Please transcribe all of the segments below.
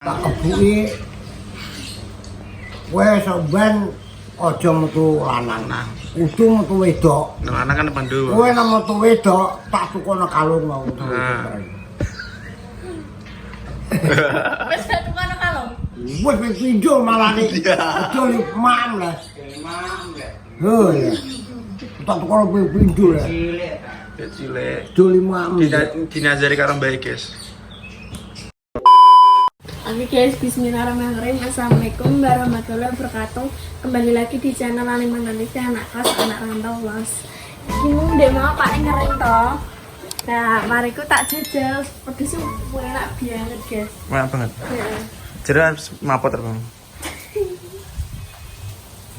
Tak kebuki kowe sampean aja metu lanang nah. Kudu metu wedok. Lanang kan pandu. Kowe nek metu wedok tak tukono kalung mau. Wes gak tukono kalung. Wes pinjol malah nek. Aja nek mam lah. Oh ya. Tak tukono pinjol ya. Cilik. Doli mam. Dinazari karo Mbak guys. Oke guys, bismillahirrahmanirrahim. Assalamualaikum warahmatullahi wabarakatuh. Kembali lagi di channel Aning Manganisi Anak Kos Anak Rantau Los. Ini udah mau Pak ngering toh. Nah, mariku tak jajal. Pedesnya enak banget guys. Enak banget. Heeh. Jeran mapot terbang.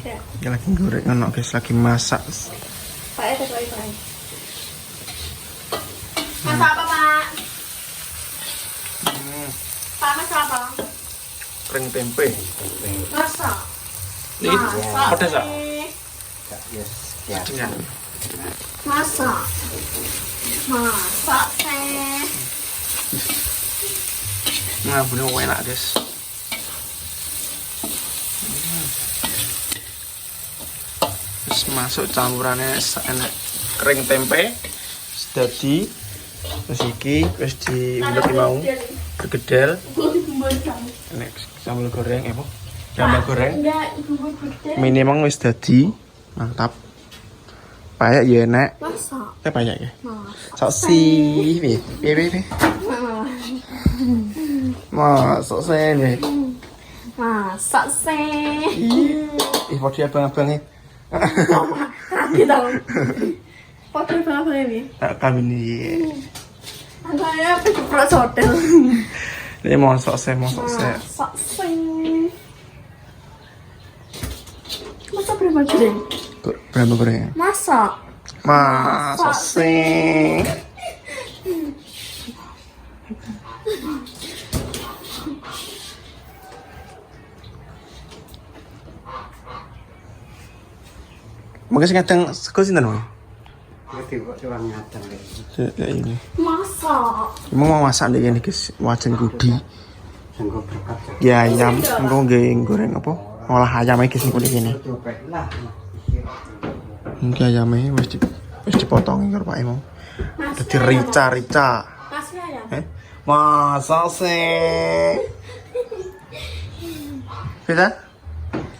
Ya. Ya lagi goreng ono guys, lagi masak. Pak itu Pak. Masak apa Pak? Pak masak apa? Kering tempe. Masak. Ini pedas ah? Dengan Masak. Masak teh. nah bener enak guys. Terus masuk campurannya enak kering tempe. Dadi terus iki wis diulek mau bergedel. Nek sambal goreng apa? Sambal goreng. Enggak, bubur gede. Minimum wis dadi mantap. Payak ya enak. Masak. Payak ya. Masak. Sok sih, piye. Masuk sih. Masak sih. Ih, padha abang-abange. Hati dong. Podo apa ini? Tak kawini. Antara apa keprok hotel. Ini masuk sih. Masak sih. Masak berapa goreng? Berapa goreng? Masak. Masuk sih. Mungkin sing kadang sego sinten wae. Ya ini. Masak. Emang mau masak ndek ini guys, wajan kudi. Ya ayam, engko nggih goreng apa? Ngolah ayam iki sing kuning ini. Iki ayame wis dipotong karo Pak Emo. Dadi rica. Kasih ayam. Masak sih. Bisa?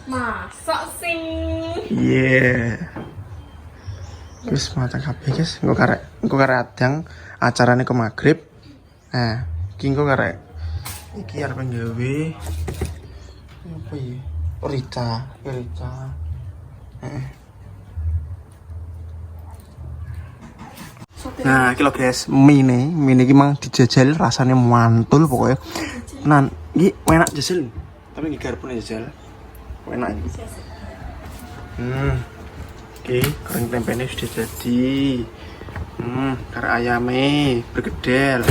Masak sih. Iya. Wis matang kabeh guys, engko karek adang acarane ke magrib. Nah, iki engko karek iki arep nggawe apa ya? Rica. Nah, iki lho guys, mie iki mang dijajal rasanya mantul pokoknya. Nah, iki enak jajal. Tapi iki garpune jajal. Enak iki. Oke, kering tempenya sudah jadi. Karo ayame bergedel.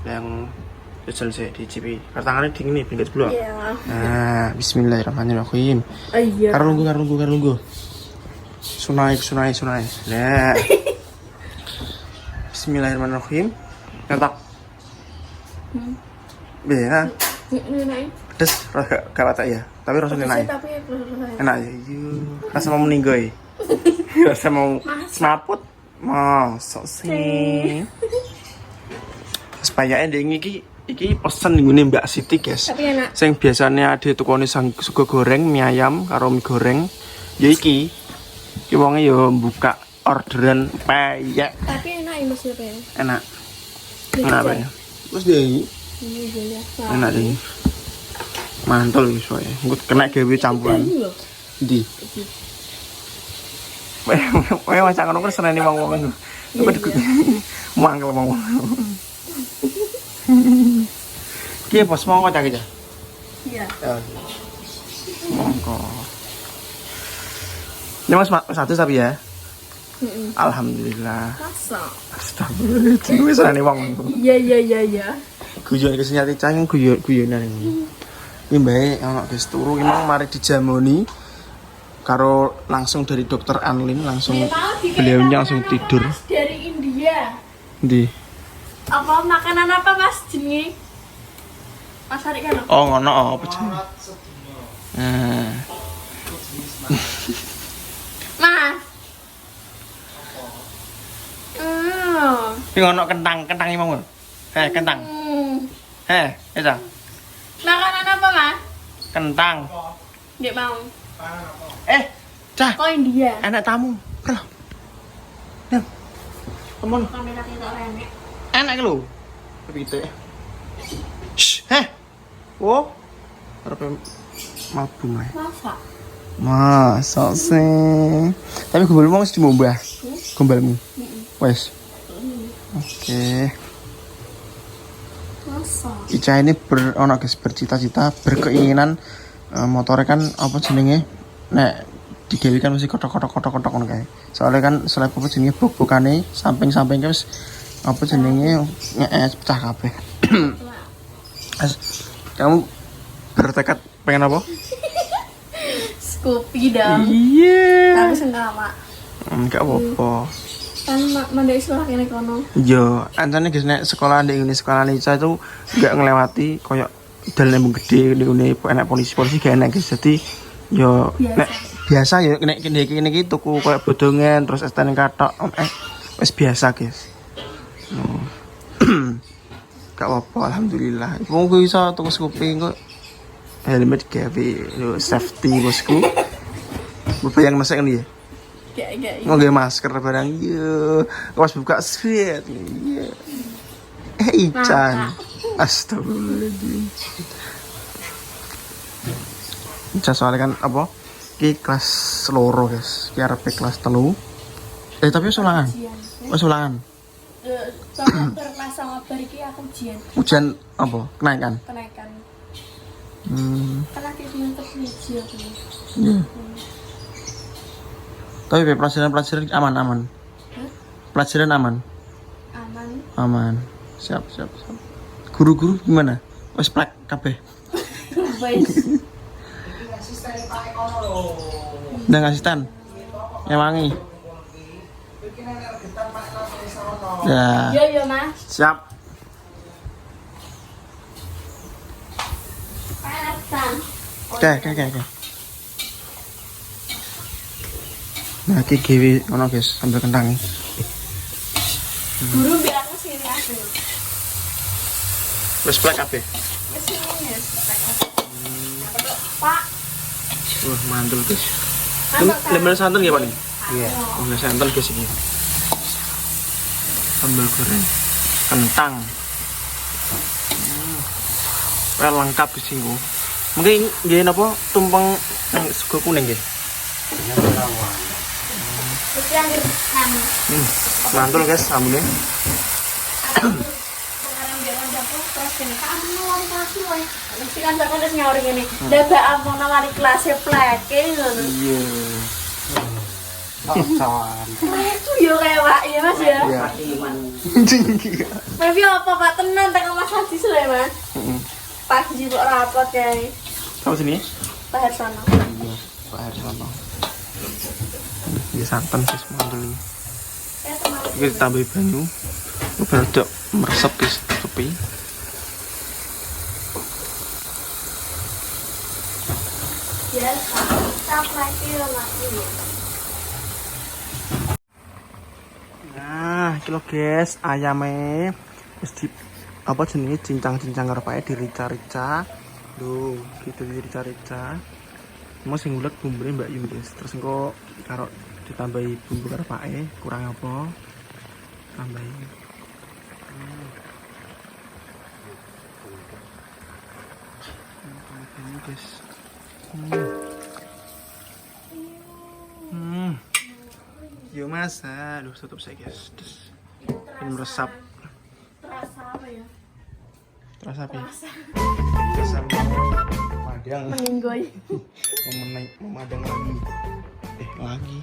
Yang jajal saya dicipi. Karo tangannya dingin nih, bingkit dulu. Iya. Nah, bismillahirrahmanirrahim. Iya. Karo lungguh. Sunai. Nah. Bismillahirrahmanirrahim. Ngetak. Benar. Ini Pedes, gak watak ya. Tapi rasanya enak. tapi Enak ya. Rasa mau meninggoy. Rasa mau semaput. Masuk sih. Supaya ending iki pesen nggone Mbak Siti, guys. Tapi enak. Sing biasanya ada tukone sego goreng, mie ayam karo mie goreng. Ya iki. Ki wonge ya buka orderan payek. Tapi enak ya Mas Yope. Enak. Enak apa ya? Terus dia Ini jelas. enak deh. Mantul wis wae. Engko kena gawe campuran. Ndi? Wae macam ngono kan seneni wong-wong. Mangkel wong. Ki bos mau kok cak. Iya. Monggo. Ini Mas satu tapi ya. Alhamdulillah. Masak. Astagfirullahaladzim. Wis seneni wong. Iya. Guyon ke senyati cang guyonan ini. Iki mbae ana guys turu ki mau mari dijamoni karo langsung dari dokter Anlin langsung beliaunya langsung tidur. Dari India. Di Apa makanan apa Mas jenenge? Mas Ari kan. Oh ngono apa jenenge? Nah. Mas. Iki ngono kentang iki mau. Kentang. Eta. Makanan apa, Mas? Kentang. Nggak mau. Cah. Kok India? Enak tamu. Kalau. Nang. Amun. Kamera kita renek. Enak iki lho. Pitik. Oh. Arep mabung ae. Masa? Masa sih. Tapi gombalmu wis dimombah. Gombalmu. Wes. Oke. Masa? Ica ini bercita-cita, berkeinginan motornya kan apa jenenge? Nek digawe kan mesti kotok-kotok ngono kae. Soalnya kan seleb apa jenenge bok-bokane samping-samping wis apa jenenge pecah kabeh. Kamu bertekad pengen apa? Scoopy dong. Iya. Tapi sengkama. Enggak apa-apa. Kan mandek sekolah kene kono. Yo, ancane guys nek sekolah ndek ngene sekolah Lica itu enggak ngelewati koyo dalan yang gede ngene enak polisi gak enak guys. Jadi yo nek biasa ya nek kene iki tuku koyo bodongan terus es teh kathok wis biasa guys. Gak apa-apa alhamdulillah. Wong kuwi iso tuku Scoopy kok helmet gawe safety bosku. Bayang masak ini ya. Gak. Mau gak masker barang yo, pas buka sweat iya. Ican, astagfirullahaladzim. Ican soalnya kan apa? Ki kelas loro guys, ki arep kelas 3. Tapi ulangan. Ulangan. Kelas sama bar iki aku ujian. Ujian apa? Kenaikan. Kan aku untuk ujian. Iya. Tapi pelajaran aman. Pelajaran aman. Aman. Siap. Guru-guru gimana? Wes plek kabeh. Wes. Ndang asisten. Ngewangi. Ya. Yo Mas. Siap. Oke. Nah, iki gawe ngono guys, sambil kentang. Guru bilang aku sini aku. Wes plek kabeh. Wes sini Pak. Wah, mantul guys. Lembel santan ya, Pak nih? Iya. Lembel santan guys ini. Sambal goreng kentang. Well, lengkap di sini. Mungkin nggih napa tumpeng nang sego kuning nggih. Terus yang kan. Mantul guys sambune. Sekarang jangan dapur terus ini kamu nawari kelas wae. Mesti kan sampeyan terus nyawari ngene. Lah bak ampun nawari kelas e pleke ngono. Iya. Itu yo kayak Pak ya Mas ya. Iya. Tapi apa Pak tenan tekan Mas Haji Sulaiman. Pagi kok rapot kae. Kamu sini? Pak Harsono. Iya, Pak Harsono. Dia santan sih mantul ini. Kita tambahin banyu. Udah meresap guys tepi. Ya, tak lagi lagi. Nah, kilo guys, ayamnya wis di apa jenenge cincang-cincang karo pake dirica-rica. Lho, gitu dirica-rica. Mau sing ulet bumbune Mbak Yu guys. Terus engko karo ditambahi bumbu karo pake, kurang apa? Tambahin. Ini guys. Yo mas, aduh tutup saya guys. Ini meresap. Terasa apa ya? Terasa apa? Terasa madang. Meninggoy. Memadang lagi. Lagi.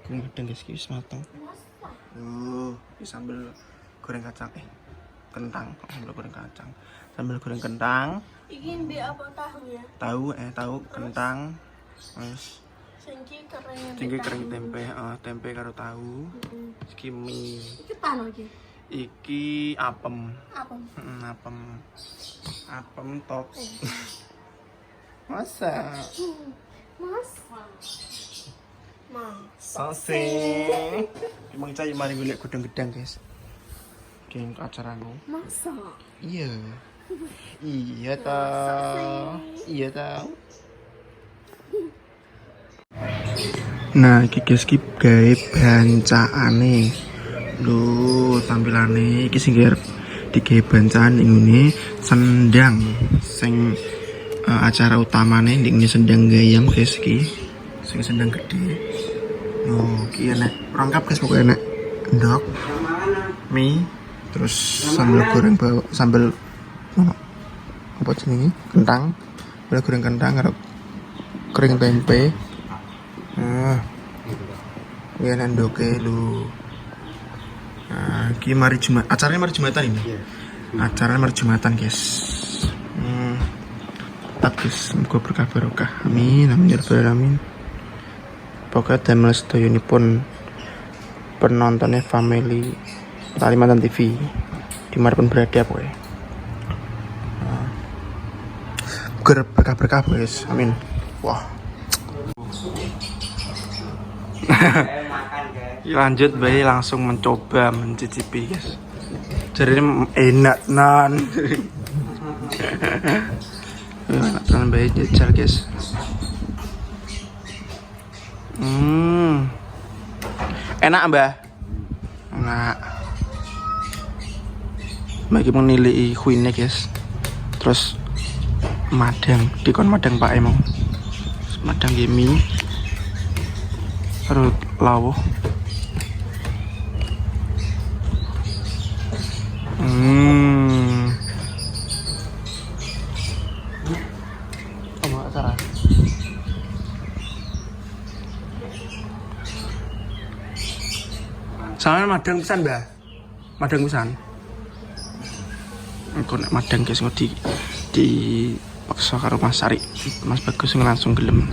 Kemadang guys, wis matang. Sambal goreng kacang. Kentang, sambal goreng kacang. Sambal goreng kentang. Iki mbek apa tahu ya? Tahu kentang. Mas Singki kering tempe, tempe karo tahu. Iki mie. Iki tano iki. Iki apem. Apa? Apem tok. Masa? Soseng. Emang cah mari golek gedang-gedang, guys. Geng acaraku. Masa? Iya. Iya tau. Iya tau. Nah, iki guys ki gawe bancakane. Lho, tampilane iki sing digawe bancaan ning ngene sendang sing acara utamane ning sendang gayam guys iki. Sing sendang gede. Oh, iki enak. Rangkap guys pokoknya enak. Endok. Mie terus sambal goreng bawang sambal apa jenenge? Kentang. Sambal goreng kentang karo kering tempe. Ya nandoke lu. Nah, iki mari Jumat. Acaranya mari Jumatan ini. Acaranya mari Jumatan, guys. Bagus, semoga berkah barokah. Amin, amin ya rabbal alamin. Pokoknya damel sedayunipun penontonnya family Kalimantan TV dimanapun berada pokoknya. Berkah-berkah guys, amin. Wah. Lanjut bayi langsung mencoba mencicipi guys. Jadi enak nan. Enak nan bayi jajal guys. Enak mbah. Enak. Bagi menilai kuine guys. Terus madang, dikon madang Pak emang. Madang gemi. Terus lawuh. Apa acara? Sama madang pisan, Mbah. Madang pisan. Engko nek madang guys di paksa karo Mas Sari. Mas Bagus langsung gelem.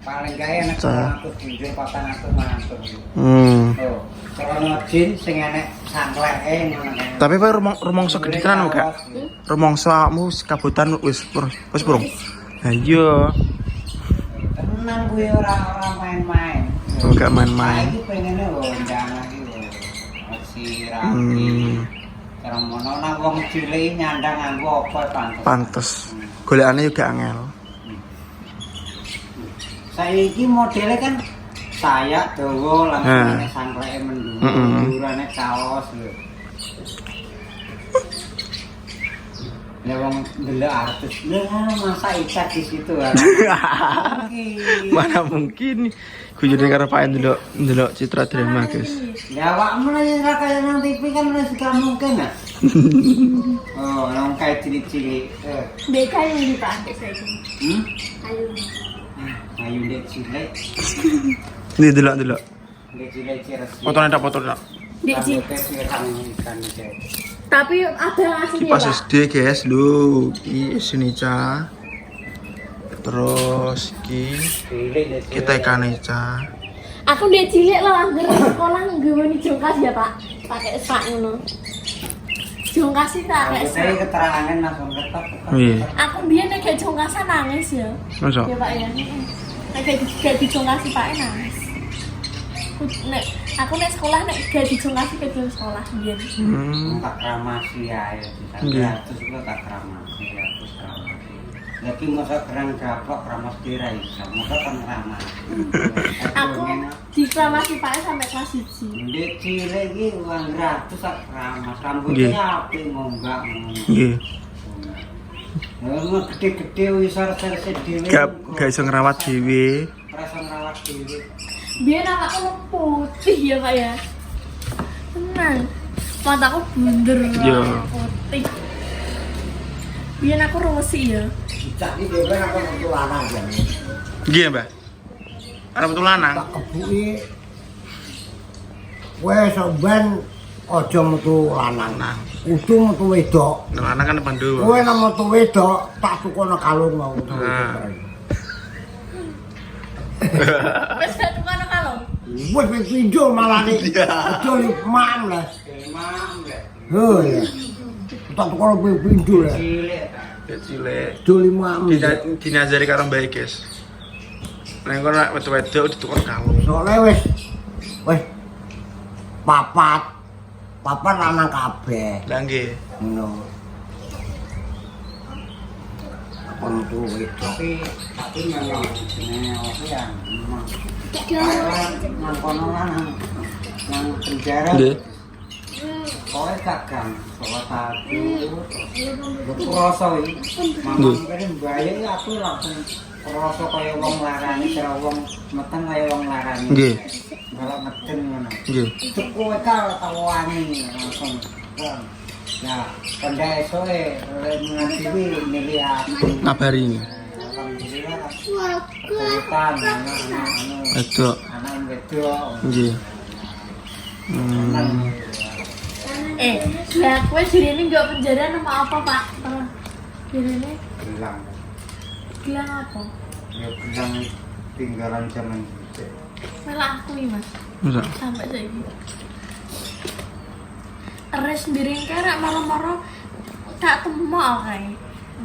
Paling gaya nek aku tunjuk papan aku mantuk. Kalau ngojin sing enek sangkleke ngono kan. Tapi kowe rumangsa gedhe tenan gak? Rumangsamu kabutan wis burung. Ha iya. Tenang kuwi ora main-main. Enggak main-main. Iki pengene lho ndang iki lho. Masih rapi. Cara mono nang wong cilik nyandang nganggo apa pantes. Golekane juga angel. Saiki modelnya kan saya dawa langsung sangkleke mendhuwur, durane kaos lho. Ya wong ndelok artis, masa Icat di situ kan. Mana mungkin kujune karo Pak ndelok citra drama, guys. Ya awakmu nek kaya nang TV kan wis gak mungkin ah. Oh, nang kaya cilik-cilik. BK yang di Pak saiki. Ayo. Ayo ndek cilik. Ini delok. Ndek cilik cilik. Foto nak. Dek Ci. Tapi ada asli Kipas ya, Pak? SD, guys. Lu iki Sinica. Terus iki kita ikan Ica. Aku ndek cilik loh, angger sekolah nggone jongkas ya, Pak. Pakai sak ngono. Jongkas sih tak kayak saya keterangan langsung tetap. Iya. aku biar nek kayak jongkasan nangis ya. Masa? Ya Pak ya. Nek kayak dijongkasi Pak nangis. Aku nek sekolah nek kayak dijongkasi ke sekolah biar. Tak kramasi ya. Terus itu tak kramasi ya. Terus kramasi. Lagi masa kerang gaplok kramas kira iso. Masa kan kramasi. Aku dikramasi Pak sampai kelas 1. Ndek cilik iki uang gratis sak kramas. Rambutnya apik monggak. Nggih. Nah, gede-gede wis arep-arep dhewe. Gak iso ngrawat dhewe. Rasa ngrawat dhewe. Biar aku putih ya Pak ya. Tenang. Mataku bunder. Iya. Putih. Biar aku rosi ya. Cicak iki dhewe aku metu lanang ya. Nggih, Mbah. Arep metu lanang. Tak kebuki. Wes sampean aja metu lanang. Kudu metu wedok. Nek lanang kan depan dawa. Kowe nek metu wedok tak tukono kalung mau. Wes gak tukang kalung. Wes wis pinjol malah nek. Pinjol mang lah. Emang ya. Oh ya. Tak tukono pinjol ya. Cilik ta. Cilik. Pinjol mang. Dinazari karo Mbah guys. Nek kono nek wedok ditukar kalung. Soale wis papat lanang kabeh. Lah nggih. Ngono. Apa metu wedok. Tapi memang jenenge apa ya? Memang kono lanang nang penjara. Nggih. Kowe gagang bawa tatu. Kroso iki. Mamang kene mbaye aku langsung kroso kaya wong larani karo wong meten kaya wong larani. Nggih. Kalau meten ngono. Nggih. Kowe ka tawani langsung. Ya, pada esok mengakhiri milih aku. Ngabari. Alhamdulillah. Urutan anak Wedok. anak wedok. Nggih. Lah kowe direne enggak penjara nama apa, Pak? Direne Bilang, bilang apa? ya bilang tinggalan zaman itu. Malah aku iki, Mas. Masa? Sampai saiki. Res sendiri karek maro-maro tak temok kae.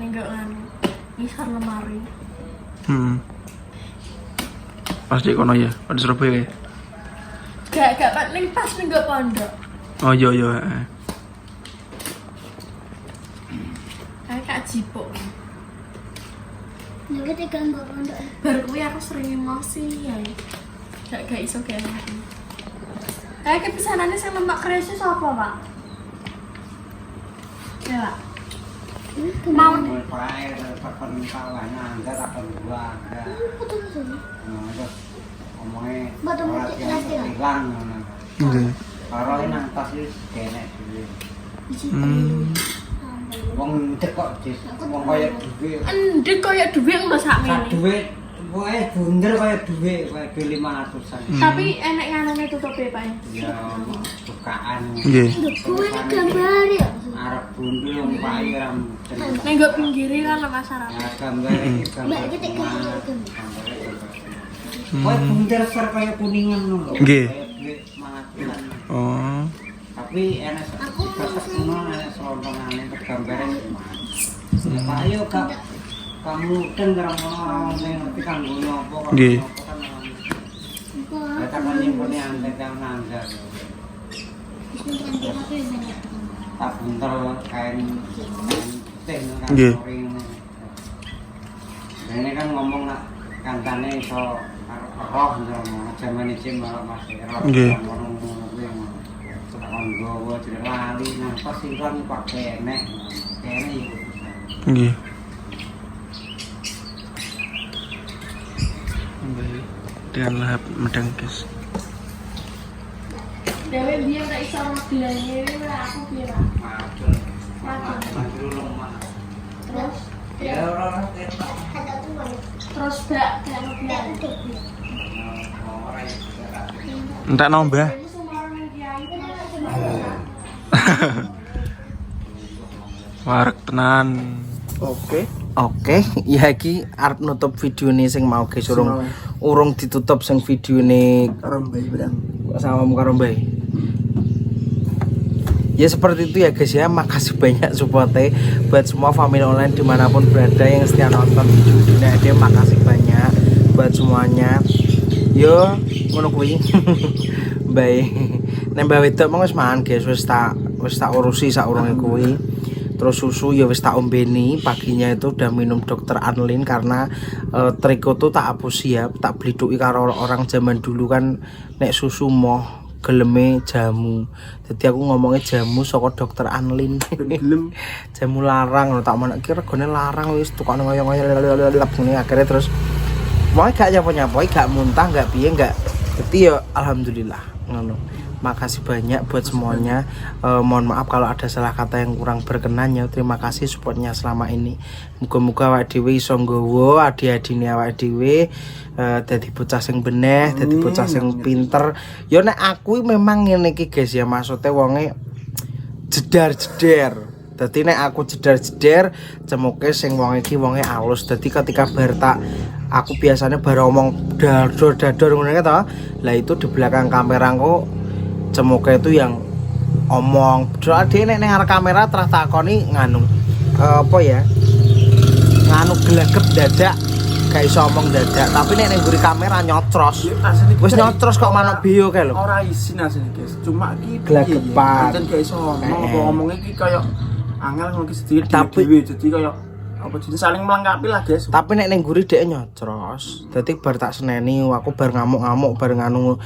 Ning gak nganu. Ngisor lemari. Pas di kono ya, di Surabaya ya. Gak ning pas ning gak pondok. Oh iya iya. Kayak Kak Jipuk. Nek tekan kok pondok. Baru kuwi aku sering emosi ya. Gak iso kayak lagi. Kayak kepisanannya sing lemak kreasi sapa, Pak? Ya, Pak. Mau Mulai pakai telepon kawannya, enggak telepon gua, enggak. Terus ngomongnya orang yang hilang, Nggih. kalau ini nang tas itu kene dulu. Wong ndek kok Jis, wong kaya duwe. endek koyo dhuwit lho Sak sakmene. duwe, pokoke bunder kaya duwe, kaya duwe 500-an. Tapi enek nganune tutupe, Pak. Ya bukaan. Nggih. Kowe nek gambar ya. Arep bundul wong payu ram. Ning gak pinggiri kan masyarakat. Ya gambar iki gambar. Mbak, kita gambar. Kowe bunder ser kaya kuningan ngono lho. Nggih. Kaya duwe 500-an. Oh. Tapi enak tetep semua enak selontongane tergambare Pak ayo Kak kamu kan orang sing ngerti kanggo nyopo Nggih. Ya tak nyimpen ande kang nanggar. Tak buntel kain teh kan Nggih. Ini kan ngomong nak kancane iso roh ngono jaman iki malah masih roh. Nggih. Kon gowo jeneng lali nang pas ilang Pak kenek. Kene iki. Nggih. Dengan lahap medang guys. Dewe biar gak iso mobilane aku kira. Macul. Macul lemah. Terus Ya ora ketok. terus gak mobilane. Ora ya. Entek nambah. Ini semua orang yang kiai itu Warak tenan. Oke, ya iki arep nutup video ini sing mau guys urung ditutup sing video ini Karo Mbah Ibrahim. sama karo Mbak. Ya seperti itu ya guys ya, makasih banyak supportnya buat semua family online dimanapun berada yang setia nonton video ini. Makasih banyak buat semuanya. Yo ngono kuwi. Bye. Nek Mbak wedok mong wis mangan guys, wis tak urusi saurunge kuwi. Terus susu ya wis tak ombeni, paginya itu udah minum dokter Anlin karena triko tuh tak hapus ya, tak bliduki karo orang zaman dulu kan nek susu moh geleme jamu. Jadi aku ngomongnya jamu saka dokter Anlin. Jamu larang tak menek ki regane larang wis tukane ngoyo-ngoyo ngene akhirnya terus mau gak nyapa-nyapa, gak muntah, gak piye, gak. Jadi ya alhamdulillah ngono. Makasih banyak buat semuanya. Mohon maaf kalau ada salah kata yang kurang berkenan ya. Terima kasih supportnya selama ini. Muga-muga awak dhewe iso nggawa adi-adine awak dhewe dadi bocah sing beneh, dadi bocah sing pinter. Ya nek aku memang ngene iki guys ya, maksudnya wonge jedar-jeder. Dadi nek aku jedar-jeder cemuke sing wong iki wonge alus. Dadi ketika bar tak aku biasanya baru ngomong dador ngono to. Lah itu di belakang kamera aku cemuke itu yang omong. Soal dia nek nang kamera terus takoni nganu apa ya? Nganu gelegep dadak gak iso omong dadak, tapi nek ning mburi kamera nyotros. Wis nyotros kok manuk bio kae lho. Ora isin asline guys. Cuma iki Gelegepan. pancen gak iso ngomong iki koyo angel ngono iki sedikit Tapi- dhewe jadi koyo apa jenis saling melengkapi lah guys. Tapi nek ning mburi dhek nyotros. Dadi bar tak seneni aku bar ngamuk-ngamuk bar nganu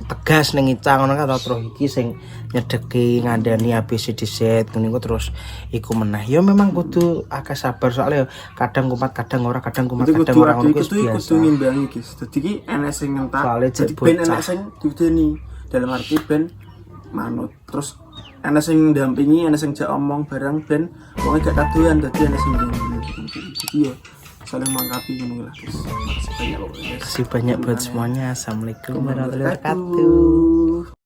tegas ning Ica ngono kan terus iki sing nyedeki ngandani ABCDZ ngene terus iku meneh. Ya memang kudu akeh sabar soalnya kadang kumat kadang ora kadang kumat Itu kadang kudu ora ngono kudu kuwi biasa. kudu ngimbangi guys. Dadi iki enek sing ngentak. Soalnya Dadi jek ben bocah. enek sing diudeni dalam arti ben manut. Terus enek sing ndampingi, enek sing jak omong barang ben wong gak kadoyan dadi enek sing jadi ya saling melengkapi ngono lah guys. Makasih banyak loh guys. Kasih banyak buat semuanya. Assalamualaikum warahmatullahi wabarakatuh.